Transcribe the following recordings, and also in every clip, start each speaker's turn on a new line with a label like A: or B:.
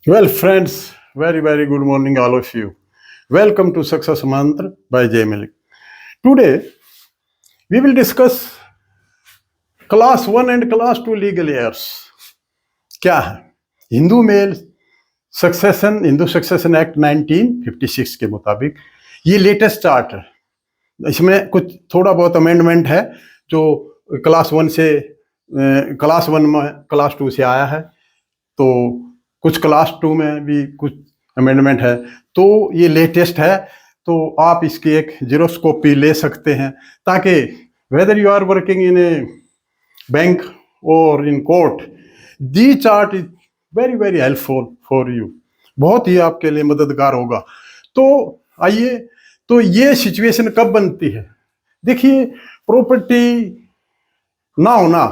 A: Well, friends, very good morning, all of you. Welcome to Success Mantra by Jay Malik. Today, we will discuss Class 1 and Class 2 legal heirs. क्या है Hindu succession act 1956 के मुताबिक ये latest chart है। इसमें कुछ थोड़ा बहुत अमेंडमेंट है जो क्लास 1 में क्लास 2 से आया है, तो कुछ क्लास 2 में भी कुछ अमेंडमेंट है। तो ये लेटेस्ट है, तो आप इसकी एक जेरोक्स कॉपी ले सकते हैं ताकि whether you are working in a bank और in court, the chart is very helpful for you, बहुत ही आपके लिए मददगार होगा। तो आइए, तो ये सिचुएशन कब बनती है? देखिए, प्रॉपर्टी ना होना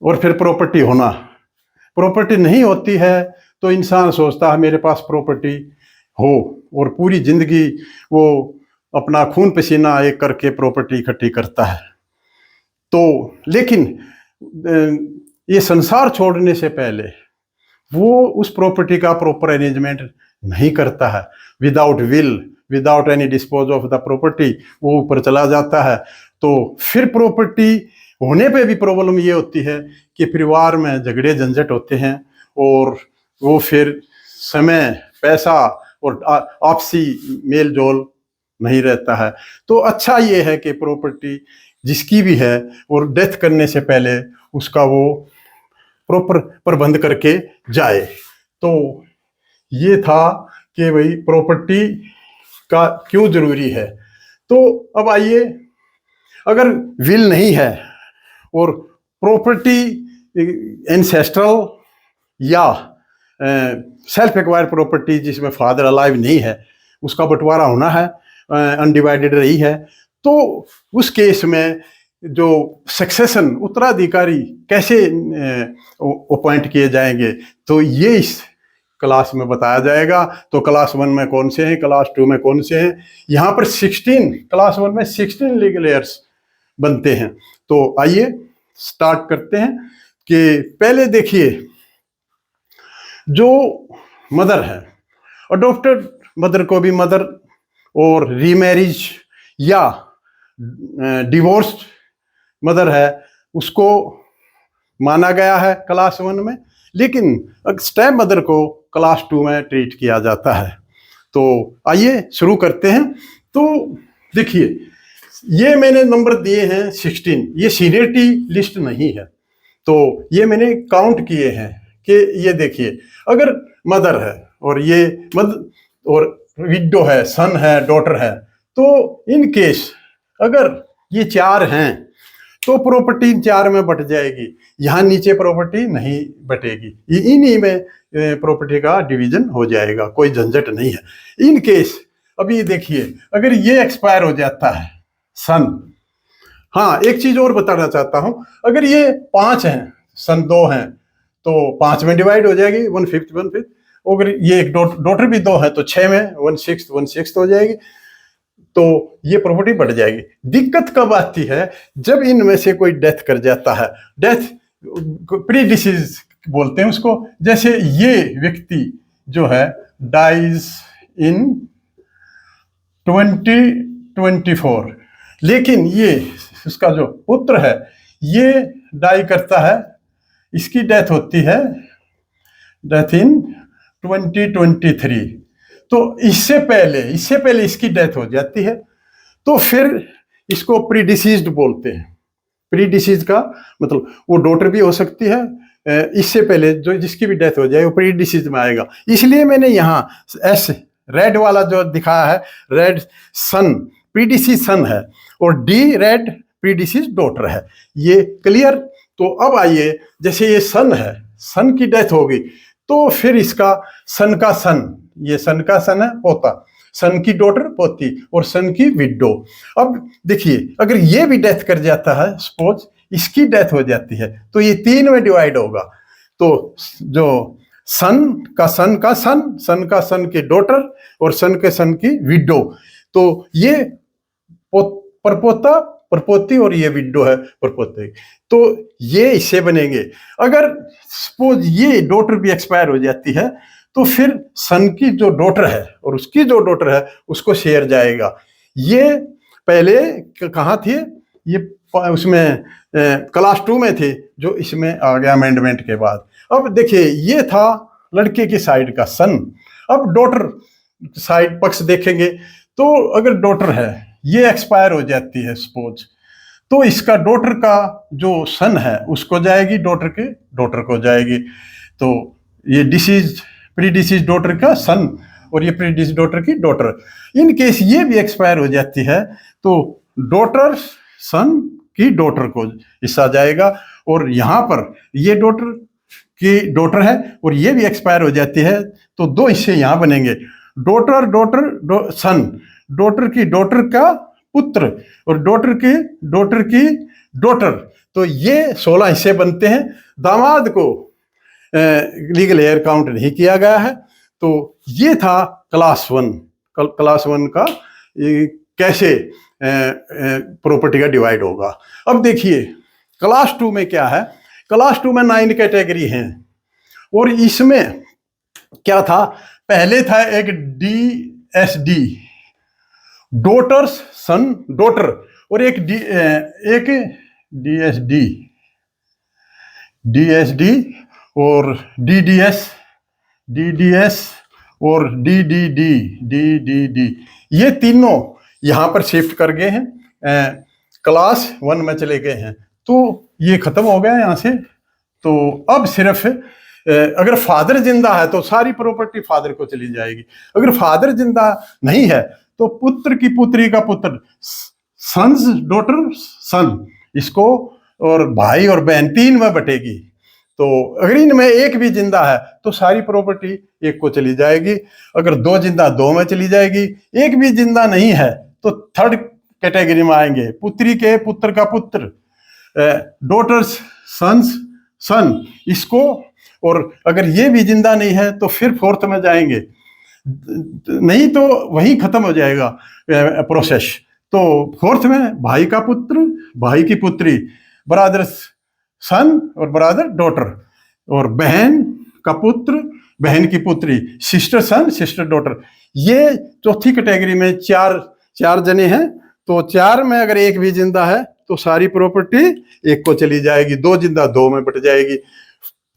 A: और फिर प्रॉपर्टी होना। प्रॉपर्टी नहीं होती है तो इंसान सोचता है मेरे पास प्रॉपर्टी हो, और पूरी जिंदगी वो अपना खून पसीना एक करके प्रॉपर्टी इकट्ठी करता है। तो लेकिन ये संसार छोड़ने से पहले वो उस प्रॉपर्टी का प्रॉपर अरेंजमेंट नहीं करता है। Without will, without any dispose of the property वो ऊपर चला जाता है। तो फिर प्रॉपर्टी होने पे भी प्रॉब्लम ये होती है कि परिवार में झगड़े झंझट होते हैं और वो फिर समय, पैसा और आपसी मेल जोल नहीं रहता है। तो अच्छा ये है कि प्रॉपर्टी जिसकी भी है और डेथ करने से पहले उसका वो प्रॉपर प्रबंध करके जाए। तो ये था कि भाई प्रॉपर्टी का क्यों जरूरी है। तो अब आइए, अगर विल नहीं है और प्रॉपर्टी एंसेस्ट्रल या सेल्फ एक्वायर्ड प्रॉपर्टी जिसमें फादर अलाइव नहीं है, उसका बंटवारा होना है, अनडिवाइडेड रही है, तो उस केस में जो सक्सेशन उत्तराधिकारी कैसे अपॉइंट किए जाएंगे, तो ये इस क्लास में बताया जाएगा। तो क्लास 1 में कौन से हैं, क्लास 2 में कौन से हैं। यहाँ पर 16, क्लास 1 में 16 लीगल हेयर्स बनते हैं। तो आइए स्टार्ट करते हैं कि पहले देखिए, जो मदर है, अडॉप्टेड मदर को भी मदर और रीमैरिज या डिवोर्स्ड मदर है उसको माना गया है क्लास 1 में, लेकिन स्टेप मदर को क्लास 2 में ट्रीट किया जाता है। तो आइए शुरू करते हैं। तो देखिए, ये मैंने नंबर दिए हैं 16, ये सीनियरिटी लिस्ट नहीं है, तो ये मैंने काउंट किए हैं कि ये देखिए, अगर मदर है और ये और विडो है, सन है, डॉटर है, तो इन केस अगर ये 4 हैं तो प्रॉपर्टी इन 4 में बट जाएगी, यहाँ नीचे प्रॉपर्टी नहीं बटेगी, इन्हीं में प्रॉपर्टी का डिवीजन हो जाएगा, कोई झंझट नहीं है। इन केस अभी देखिए, अगर ये एक्सपायर हो जाता है सन, हाँ एक चीज और बताना चाहता हूं, अगर ये 5 हैं, सन 2 हैं, तो 5 में डिवाइड हो जाएगी, 1/5 अगर ये एक डॉटर भी 2 है तो 6 में 1/6 हो जाएगी, तो ये प्रॉपर्टी बढ़ जाएगी। दिक्कत कब आती है? जब इनमें से कोई डेथ कर जाता है, डेथ प्री डिसीज बोलते हैं उसको। जैसे ये व्यक्ति जो है डाइज इन 2024, लेकिन ये उसका जो पुत्र है ये डाई करता है, इसकी डेथ होती है, डेथ इन 2023, तो इससे पहले इसकी डेथ हो जाती है, तो फिर इसको प्रीडिसीज्ड बोलते हैं। प्रीडिसीज का मतलब वो डॉटर भी हो सकती है, इससे पहले जो जिसकी भी डेथ हो जाए वो प्रीडिसीज में आएगा। इसलिए मैंने यहाँ एस रेड वाला जो दिखाया है, रेड सन प्रीडिसीज सन है और डी रेड प्रीडिसीज डॉटर है, ये क्लियर। तो अब आइए, जैसे ये सन है, सन की डेथ होगी तो फिर इसका सन का सन, ये सन का सन है पोता, सन की डॉटर पोती और सन की विडो। अब देखिए, अगर ये भी डेथ कर जाता है, सपोज इसकी डेथ हो जाती है, तो ये 3 में डिवाइड होगा। तो जो सन का सन का सन, सन का सन की डॉटर और सन के सन की विडो, तो ये परपोता प्रपोती और ये विडो है प्रपोती। तो ये इससे बनेंगे। अगर सपोज ये डॉटर भी एक्सपायर हो जाती है तो फिर सन की जो डॉटर है और उसकी जो डॉटर है उसको शेयर जाएगा। ये पहले कहाँ थे, ये उसमें क्लास 2 में थे, जो इसमें आ गया अमेंडमेंट के बाद। अब देखिए ये था लड़के की साइड का सन। अब डॉटर साइड पक्ष देखेंगे तो अगर डॉटर है ये एक्सपायर हो जाती है सपोज, तो इसका डॉटर का जो सन है उसको जाएगी, डॉटर के डॉटर को जाएगी। तो ये डिसीज प्री डिसीज डॉटर का सन और ये प्री डिसीज डॉटर की डॉटर। इन केस ये भी एक्सपायर हो जाती है तो डॉटर सन की डॉटर को हिस्सा जाएगा। और यहाँ पर ये डॉटर की डॉटर है और ये भी एक्सपायर हो जाती है तो दो हिस्से यहाँ बनेंगे, डॉटर डॉटर सन, डॉटर की डॉटर का पुत्र और डॉटर की डॉटर। तो ये 16 हिस्से बनते हैं। दामाद को लीगल हेयर काउंट नहीं किया गया है। तो ये था क्लास 1। क्लास 1 का कैसे प्रॉपर्टी का डिवाइड होगा। अब देखिए क्लास 2 में क्या है। क्लास 2 में 9 कैटेगरी हैं और इसमें क्या था, पहले था एक DSD, डॉटर्स सन डॉटर, और एक DSD और DDS और DDD। ये तीनों यहाँ पर शिफ्ट कर गए हैं, क्लास 1 में चले गए हैं। तो ये खत्म हो गया यहाँ से। तो अब सिर्फ अगर फादर जिंदा है तो सारी प्रॉपर्टी फादर को चली जाएगी। अगर फादर जिंदा नहीं है तो पुत्र की पुत्री का पुत्र, सन्स डॉटर सन, इसको और भाई और बहन 3 में बटेगी। तो अगर इनमें एक भी जिंदा है तो सारी प्रॉपर्टी एक को चली जाएगी। अगर 2 जिंदा 2 में चली जाएगी। एक भी जिंदा नहीं है तो थर्ड कैटेगरी में आएंगे, पुत्री के पुत्र का पुत्र, डॉटर्स सन्स सन, इसको। और अगर ये भी जिंदा नहीं है तो फिर फोर्थ में जाएंगे, नहीं तो वही खत्म हो जाएगा प्रोसेस। तो फोर्थ में भाई का पुत्र भाई की पुत्री, ब्रदर सन और ब्रदर डॉटर, और बहन का पुत्र बहन की पुत्री, सिस्टर सन सिस्टर डॉटर। ये चौथी कैटेगरी में चार जने हैं। तो 4 में अगर एक भी जिंदा है तो सारी प्रॉपर्टी एक को चली जाएगी, 2 जिंदा 2 में बट जाएगी।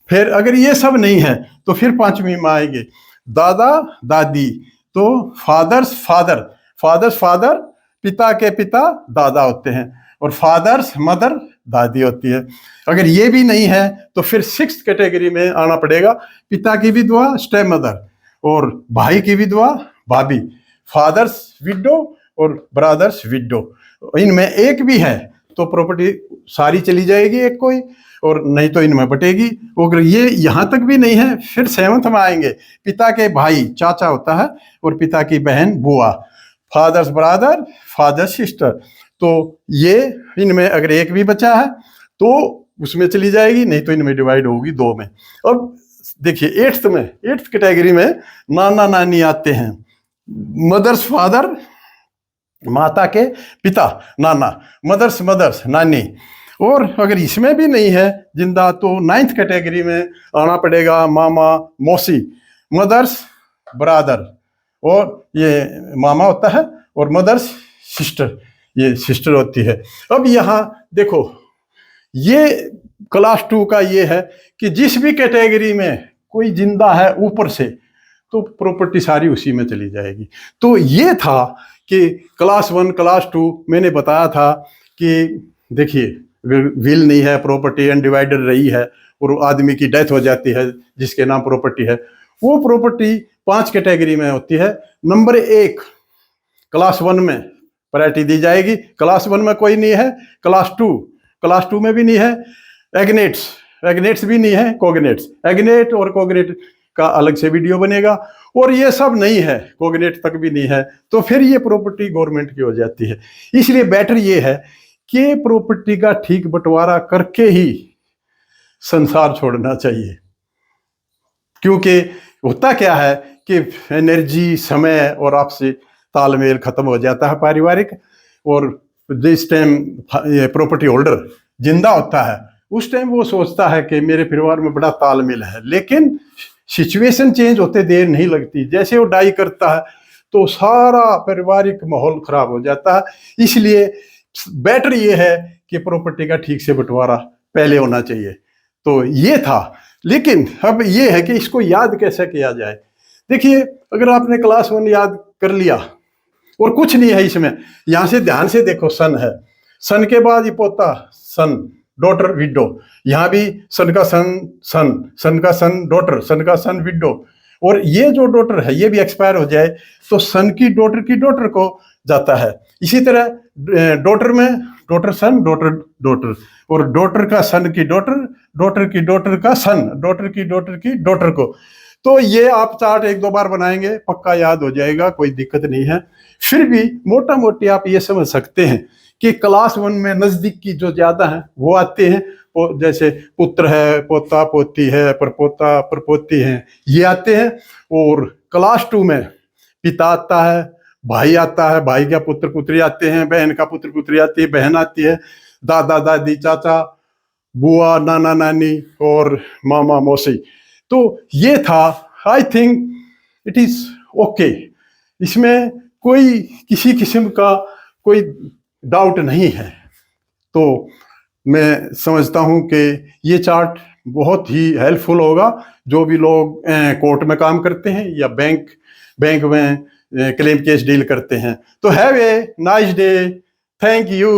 A: फिर अगर ये सब नहीं है तो फिर 5वीं में आएंगे दादा दादी। तो फादर्स फादर पिता के पिता दादा होते हैं, और फादर्स मदर दादी होती है। अगर ये भी नहीं है तो फिर 6th कैटेगरी में आना पड़ेगा, पिता की विधवा स्टेप मदर और भाई की विधवा भाभी, फादर्स विडो और ब्रदर्स विडो। इनमें एक भी है तो प्रॉपर्टी सारी चली जाएगी एक कोई, और नहीं तो इनमें बटेगी। अगर ये यहाँ तक भी नहीं है फिर 7th में आएंगे, पिता के भाई चाचा होता है और पिता की बहन बुआ, फादर्स ब्रदर फादर्स सिस्टर। तो ये इनमें अगर एक भी बचा है तो उसमें चली जाएगी, नहीं तो इनमें डिवाइड होगी 2 में। अब देखिए 8th कैटेगरी में नाना नानी आते हैं, मदर्स फादर माता के पिता नाना, मदर्स नानी। और अगर इसमें भी नहीं है जिंदा तो 9th कैटेगरी में आना पड़ेगा, मामा मौसी, मदर्स ब्रदर, और ये मामा होता है, और मदर्स सिस्टर, ये सिस्टर होती है। अब यहाँ देखो ये क्लास 2 का ये है कि जिस भी कैटेगरी में कोई जिंदा है ऊपर से तो प्रॉपर्टी सारी उसी में चली जाएगी। तो ये था कि क्लास 1 क्लास 2 मैंने बताया था कि देखिए विल नहीं है, प्रॉपर्टी अनडिवाइडेड रही है और आदमी की डेथ हो जाती है जिसके नाम प्रॉपर्टी है, वो प्रॉपर्टी 5 कैटेगरी में होती है। नंबर 1 क्लास 1 में प्रायोरिटी दी जाएगी, क्लास 1 में कोई नहीं है, क्लास 2 में भी नहीं है, एग्नेट्स भी नहीं है, कोगनेट्स, एग्नेट और कोगनेट का अलग से वीडियो बनेगा, और ये सब नहीं है, कोगनेट तक भी नहीं है, तो फिर ये प्रॉपर्टी गवर्नमेंट की हो जाती है। इसलिए बेटर ये है कि प्रॉपर्टी का ठीक बंटवारा करके ही संसार छोड़ना चाहिए। क्योंकि होता क्या है कि एनर्जी समय और आपसे तालमेल खत्म हो जाता है पारिवारिक, और जिस टाइम ये प्रॉपर्टी होल्डर जिंदा होता है उस टाइम वो सोचता है कि मेरे परिवार में बड़ा तालमेल है, लेकिन सिचुएशन चेंज होते देर नहीं लगती। जैसे वो डाई करता है तो सारा पारिवारिक माहौल खराब हो जाता है। इसलिए बेटर ये है कि प्रॉपर्टी का ठीक से बंटवारा पहले होना चाहिए। तो ये था, लेकिन अब ये है कि इसको याद कैसे किया जाए। देखिए, अगर आपने क्लास 1 याद कर लिया और कुछ नहीं है इसमें, यहां से ध्यान से देखो, सन है, सन के बाद ये पोता सन, डॉटर विडो, यहाँ भी सन का सन सन, सन का सन डॉटर, सन का सन विडो, और ये जो डॉटर है ये भी एक्सपायर हो जाए तो सन की डॉटर को जाता है। इसी तरह डॉटर में डॉटर सन डॉटर डॉटर, और डॉटर का सन की डॉटर, डॉटर की डॉटर का सन, डॉटर की डॉटर की डॉटर को। तो ये आप चार्ट 1-2 बार बनाएंगे पक्का याद हो जाएगा, कोई दिक्कत नहीं है। फिर भी मोटा मोटी आप ये समझ सकते हैं कि क्लास 1 में नजदीक की जो ज्यादा है वो आते हैं, जैसे पुत्र है, पोता पोती है, परपोता परपोती है, ये आते हैं। और क्लास 2 में पिता आता है, भाई आता है, भाई का पुत्र पुत्री आते हैं, बहन का पुत्र पुत्री आती है, बहन आती है, दादा दादी चाचा बुआ नाना नानी और मामा मौसी। तो ये था, I think it is okay, इसमें कोई किसी किस्म का कोई डाउट नहीं है। तो मैं समझता हूँ कि ये चार्ट बहुत ही हेल्पफुल होगा जो भी लोग कोर्ट में काम करते हैं या बैंक में क्लेम केस डील करते हैं। तो have a nice day, thank you.